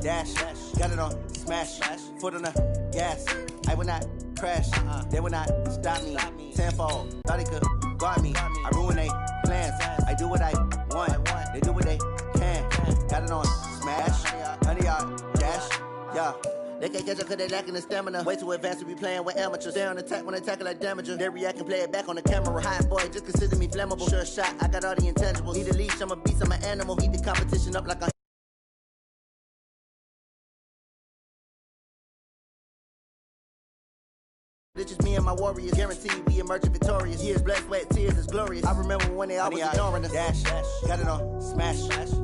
Dash, got it on, smash, foot on the gas. I will not crash, they will not stop me. Tenfold, thought he could guard me. I ruin they plans, I do what I want, they do what they can. Got it on, smash, 100-yard dash, yeah. They can't catch up cause they lacking the stamina. Way too advanced to be playing with amateurs. Stay on attack when I tackle like damager. They react and play it back on the camera. Hot boy, just consider me flammable. Sure shot, I got all the intangibles. Need a leash, I'm a beast, I'm an animal. Heat the competition up like a it's just me and my warriors, guaranteed we emerging victorious. Years, blood, sweat, tears is glorious. I remember when they always ignoring us. Dash, got it on, smash,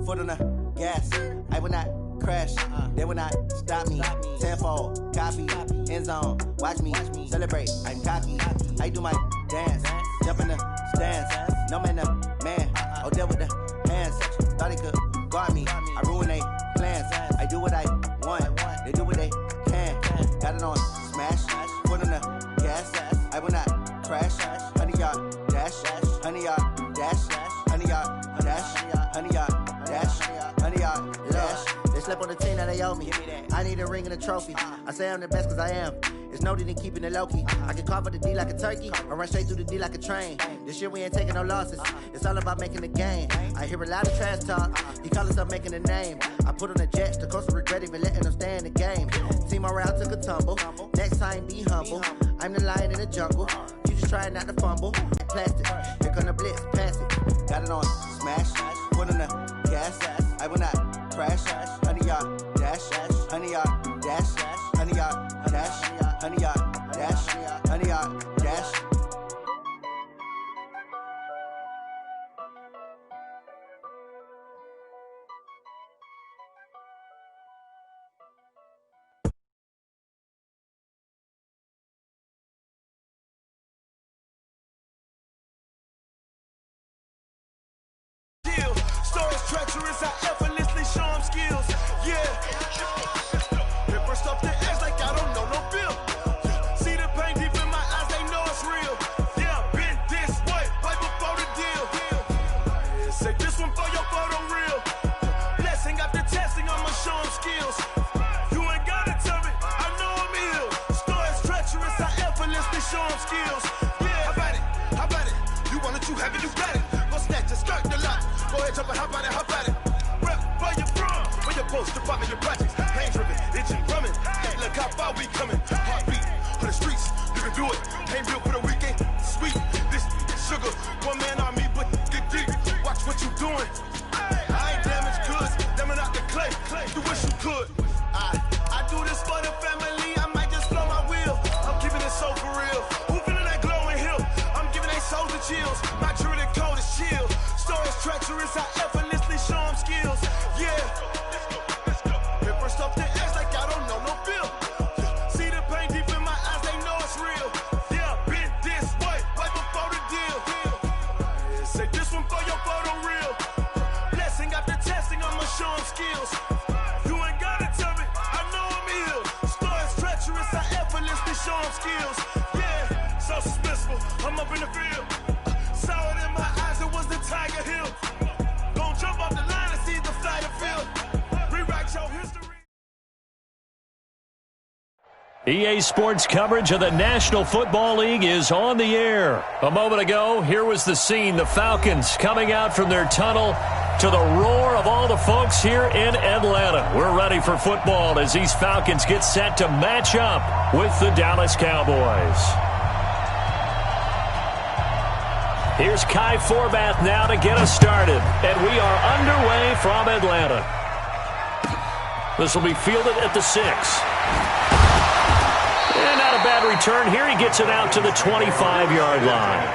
foot on the gas. I will not crash, they will not stop me. Tenfold, copy, end zone, watch me celebrate. I'm cocky, I do my dance, jump in the stands. No man, the man, Odell with the hands. Thought he could guard me, I ruin they plans. I do what I want, they do what they can. Got it on, smash, foot on the gas, I will not crash. 100-yard dash, 100-yard dash, 100-yard dash, 100-yard dash, 100-yard dash. They slept on the team that they owe me. I need a ring and a trophy. I say I'm the best cause I am. It's noted in keeping it low-key. I can carve up the D like a turkey or run straight through the D like a train. This year we ain't taking no losses. It's all about making the game. I hear a lot of trash talk. He call himself making a name. I put on the Jets. The coach will regret even letting them stay in the game. Team morale took a tumble. Next time be humble. I'm the lion in the jungle. You just trying not to fumble. Plastic. Here come the blitz. Pass it. Got it on. Smash. Put on the gas. I will not crash. 100-yard dash. 100-yard dash. 100-yard dash. 100-yard dash. 100-yard dash. Stories treacherous, I effortlessly show them skills. Yeah. Ripper stuff the edge like I don't know no bill. See the pain deep in my eyes, they know it's real. Yeah, been this way, right before the deal. Say this one for your photo real. Blessing after testing, I'ma show them skills. You ain't gotta tell me, I know I'm ill. Stories treacherous, I effortlessly show them skills. Yeah, how about it? You want it, you have it, you got it. Go snatch it, skirt the lot. Go ahead, jump it, how about it? Rep where you from, where you post, the in your projects. Pain driven, itching, drumming. Hey, look how far we coming. Heartbeat for the streets, you can do it. Pain built for the weekend, sweet. This sugar, one man army, but dig deep. Watch what you doing. I ain't damaged goods, damn it out the clay. You wish you could. I do this for the family, I might just blow my wheel. I'm keeping it so for real. Who feeling that glowing hill? I'm giving they souls the chills. My truly cold is chill. Stories treacherous, I effortlessly show them skills. Yeah. Ripper stuff the edge like I don't know no bill. See the pain deep in my eyes, they know it's real. Yeah, been this way, right before the deal. Say this one for your photo real. Blessing after testing, I'ma show them skills. You ain't gotta tell me, I know I'm ill. Stories treacherous, I effortlessly show them skills. Yeah, so suspenseful, I'm up in the field. Saw it in my eyes, it was the Tiger Hill. Gon' jump off the line and see the flight of field. Rewrite your history. EA Sports coverage of the National Football League is on the air. A moment ago, here was the scene. The Falcons coming out from their tunnel to the roar of all the folks here in Atlanta. We're ready for football as these Falcons get set to match up with the Dallas Cowboys. Here's Kai Forbath now to get us started. And we are underway from Atlanta. This will be fielded at the 6. And not a bad return here. He gets it out to the 25-yard line.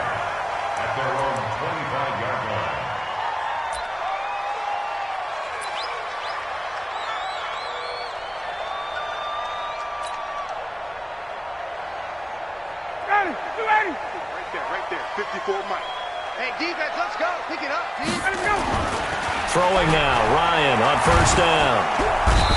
At their own 25-yard line. Ready. Right there. 54 Mike. Hey, defense, let's go. Pick it up. Let's go. Throwing now, Ryan on first down.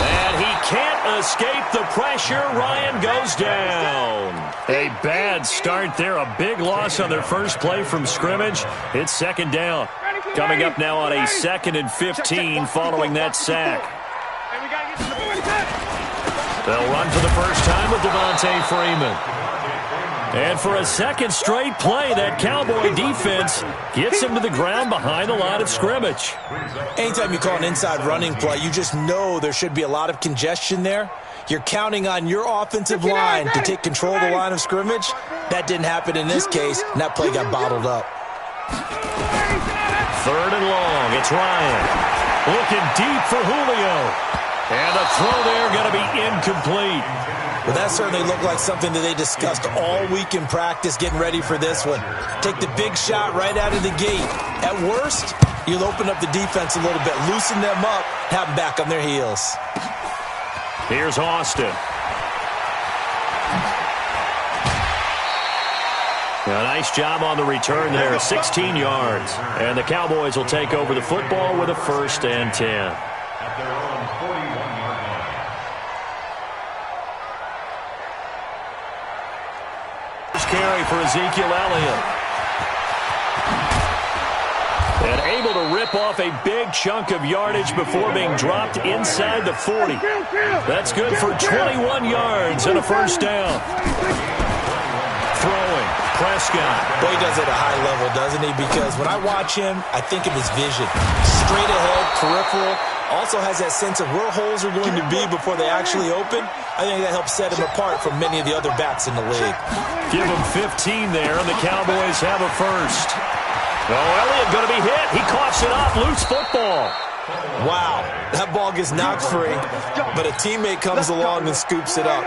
And he can't escape the pressure. Ryan goes down. A bad start there. A big loss on their first play from scrimmage. It's second down. Ready, Coming up now on a 2nd and 15 following that sack. They'll run for the first time with Devontae Freeman. And for a second straight play, that Cowboy defense gets him to the ground behind the line of scrimmage. Anytime you call an inside running play, you just know there should be a lot of congestion there. You're counting on your offensive line to take control of the line of scrimmage. That didn't happen in this case, and that play got bottled up. 3rd and long. It's Ryan. Looking deep for Julio. And the throw there going to be incomplete. Well, that certainly looked like something that they discussed all week in practice getting ready for this one. Take the big shot right out of the gate. At worst, you'll open up the defense a little bit, loosen them up, have them back on their heels. Here's Austin. A nice job on the return there, 16 yards. And the Cowboys will take over the football with a 1st and 10. At their own 41-yard line. Carry for Ezekiel Elliott. And able to rip off a big chunk of yardage before being dropped inside the 40. That's good for 21 yards and a 1st down. Throwing, Prescott. Boy, he does it at a high level, doesn't he? Because when I watch him, I think of his vision. Straight ahead, peripheral. Also has that sense of where holes are going to be before they actually open. I think that helps set him apart from many of the other backs in the league. Give him 15 there, and the Cowboys have a 1st. Oh, Elliott going to be hit. He coughs it up. Loose football. Wow, that ball gets knocked free, but a teammate comes along and scoops it up.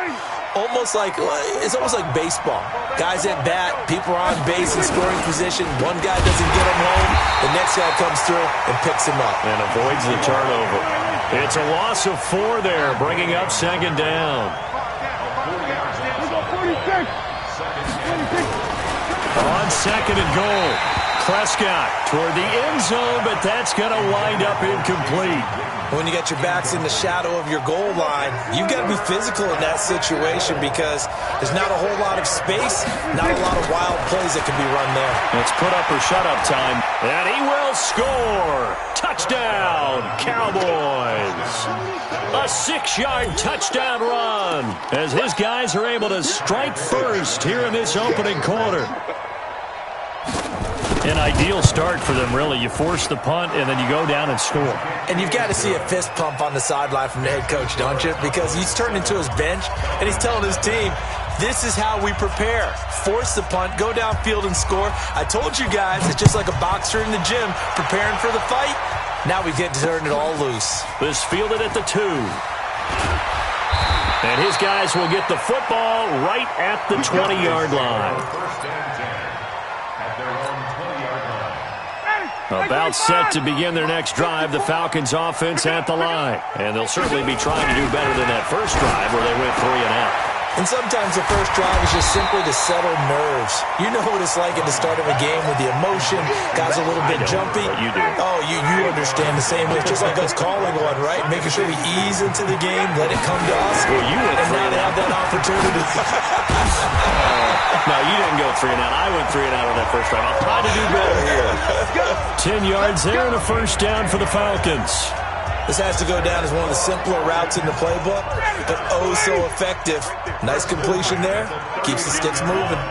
It's almost like baseball. Guys at bat, people are on base in scoring position. One guy doesn't get him home. The next guy comes through and picks him up. And avoids the turnover. It's a loss of 4 there, bringing up 2nd down. On 2nd and goal. Prescott toward the end zone, but that's going to wind up incomplete. When you got your backs in the shadow of your goal line, you've got to be physical in that situation because there's not a whole lot of space, not a lot of wild plays that can be run there. It's put up or shut up time, and he will score. Touchdown, Cowboys. A 6-yard touchdown run as his guys are able to strike first here in this opening quarter. An ideal start for them, really. You force the punt, and then you go down and score. And you've got to see a fist pump on the sideline from the head coach, don't you? Because he's turned into his bench, and he's telling his team, this is how we prepare. Force the punt, go downfield and score. I told you guys, it's just like a boxer in the gym preparing for the fight. Now we get to turn it all loose. This fielded at the 2. And his guys will get the football right at the 20-yard line. About set to begin their next drive, the Falcons offense at the line. And they'll certainly be trying to do better than that first drive where they went 3 and out. And sometimes the first drive is just simply to settle nerves. You know what it's like at the start of a game with the emotion, guys a little bit jumpy. You do. Oh, you understand the same way. It's just like us calling one, right? Making sure we ease into the game, let it come to us. Well, you went 3 and out. Have that opportunity. No, you didn't go 3 and out. I went 3 and out on that first drive. I'll try to do better here. 10 yards there and a 1st down for the Falcons. This has to go down as one of the simpler routes in the playbook, but oh so effective. Nice completion there. Keeps the sticks moving.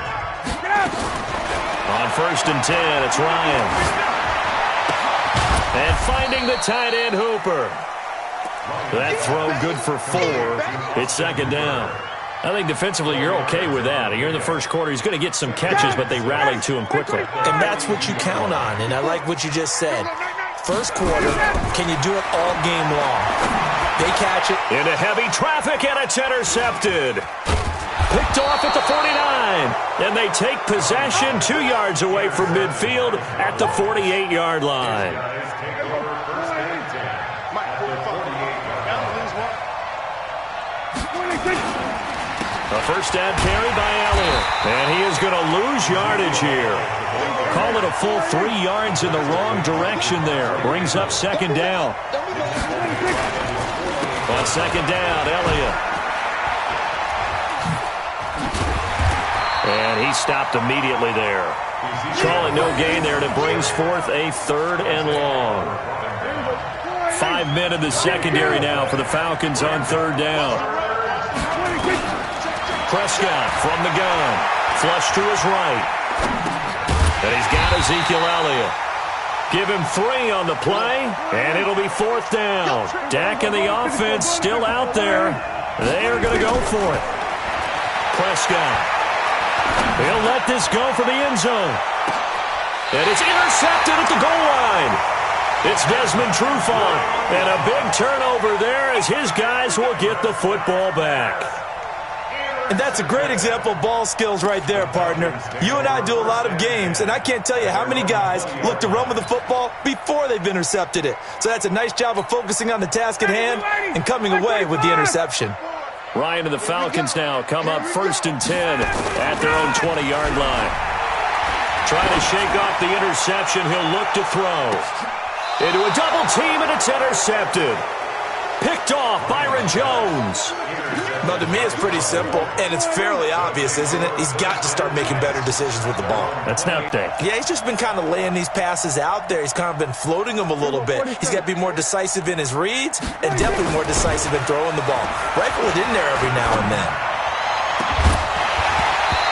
On 1st and 10, it's Ryan. And finding the tight end, Hooper. That throw good for 4. It's 2nd down. I think defensively you're okay with that. You're in the first quarter. He's going to get some catches, but they rallied to him quickly. And that's what you count on, and I like what you just said. First quarter, can you do it all game long? They catch it. Into heavy traffic, and it's intercepted. Picked off at the 49. And they take possession 2 yards away from midfield at the 48-yard line. A 1st down carry by Elliott. And he is going to lose yardage here. Call it a full 3 yards in the wrong direction there. Brings up 2nd down. On 2nd down, Elliott. And he stopped immediately there. Call it no gain there, and it brings forth a 3rd and long. 5 men in the secondary now for the Falcons on 3rd down. Prescott from the gun. Flush to his right. And he's got Ezekiel Elliott. Give him 3 on the play, and it'll be 4th down. Dak and the offense still out there. They are going to go for it. Prescott. He'll let this go for the end zone. And it's intercepted at the goal line. It's Desmond Trufant. And a big turnover there as his guys will get the football back. And that's a great example of ball skills right there, partner. You and I do a lot of games, and I can't tell you how many guys look to run with the football before they've intercepted it. So that's a nice job of focusing on the task at hand and coming away with the interception. Ryan and the Falcons now come up 1st and 10 at their own 20-yard line. Trying to shake off the interception. He'll look to throw. Into a double team, and it's intercepted. Picked off Byron Jones. No, to me it's pretty simple, and it's fairly obvious, isn't it? He's got to start making better decisions with the ball. That's not big. Yeah, he's just been kind of laying these passes out there. He's kind of been floating them a little bit. He's got to be more decisive in his reads and definitely more decisive in throwing the ball. Rifle it in there every now and then.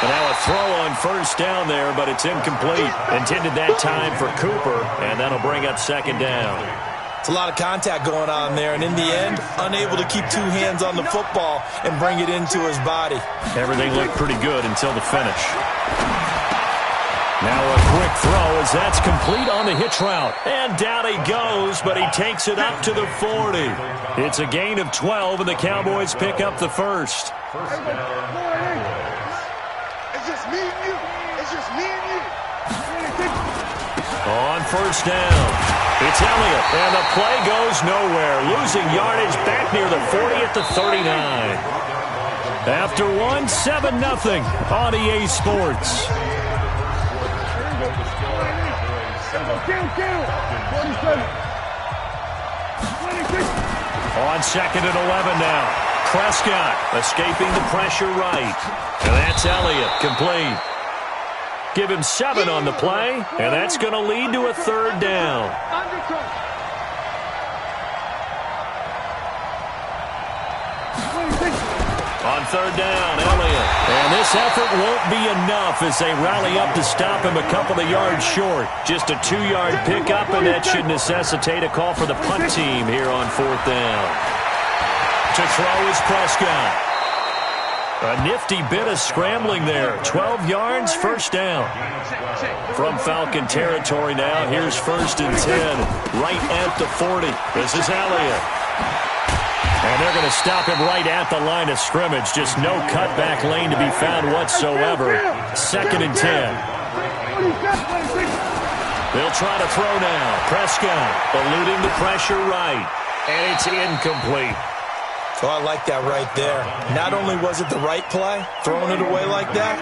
And now a throw on 1st down there, but it's incomplete. Intended that time for Cooper, and that'll bring up 2nd down. It's a lot of contact going on there, and in the end, unable to keep 2 hands on the football and bring it into his body. Everything looked pretty good until the finish. Now a quick throw as that's complete on the hitch route. And down he goes, but he takes it up to the 40. It's a gain of 12, and the Cowboys pick up the 1st. It's just me and you. It's just me and you. On 1st down. It's Elliott, and the play goes nowhere. Losing yardage back near the 40 at the 39. After 1, 7-0 on EA Sports. On 2nd and 11 now. Prescott escaping the pressure right. And that's Elliott, complete. Give him 7 on the play, and that's going to lead to a 3rd down. On 3rd down, Elliott. And this effort won't be enough as they rally up to stop him a couple of yards short. Just a 2-yard pickup, and that should necessitate a call for the punt team here on 4th down. To throw is Prescott. A nifty bit of scrambling there. 12 yards, 1st down. From Falcon territory now, here's 1st and 10. Right at the 40. This is Elliott. And they're going to stop him right at the line of scrimmage. Just no cutback lane to be found whatsoever. 2nd and 10. They'll try to throw now. Prescott eluding the pressure right. And it's incomplete. Oh, I like that right there. Not only was it the right play, throwing it away like that,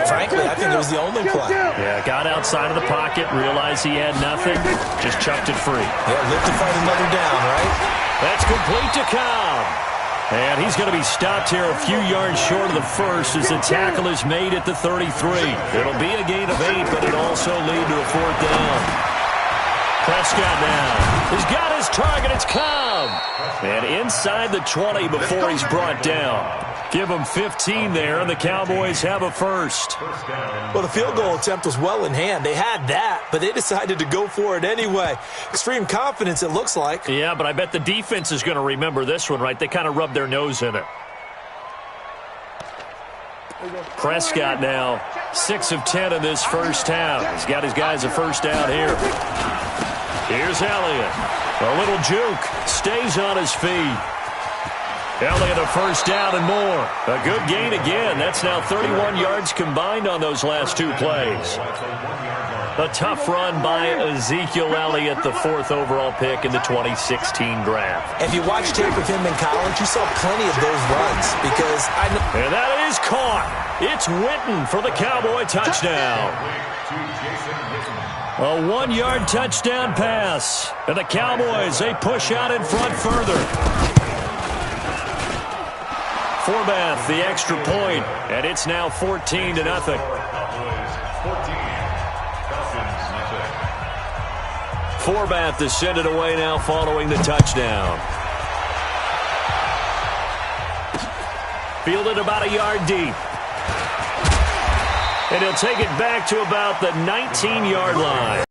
frankly, I think it was the only play. Yeah, got outside of the pocket, realized he had nothing, just chucked it free. Yeah, live to fight another down, right? That's complete to Cobb. And he's going to be stopped here a few yards short of the 1st as the tackle is made at the 33. It'll be a gain of 8, but it'll also lead to a 4th down. Prescott now. He's got his target. It's Cobb. And inside the 20 before he's brought down. Give him 15 there, and the Cowboys have a 1st. Well, the field goal attempt was well in hand. They had that, but they decided to go for it anyway. Extreme confidence, it looks like. Yeah, but I bet the defense is going to remember this one, right? They kind of rubbed their nose in it. Prescott now, 6 of 10 in this 1st half. He's got his guys a 1st down here. Here's Elliott. A little juke. Stays on his feet. Elliott a 1st down and more. A good gain again. That's now 31 yards combined on those last 2 plays. A tough run by Ezekiel Elliott, the 4th overall pick in the 2016 draft. If you watch tape of him in college, you saw plenty of those runs because I know. And that is caught. It's Witten for the Cowboy touchdown. A 1-yard touchdown pass. And the Cowboys, they push out in front further. Forbath, the extra point, and it's now 14-0. Forbath to send it away now following the touchdown. Fielded about a yard deep. And he'll take it back to about the 19-yard line.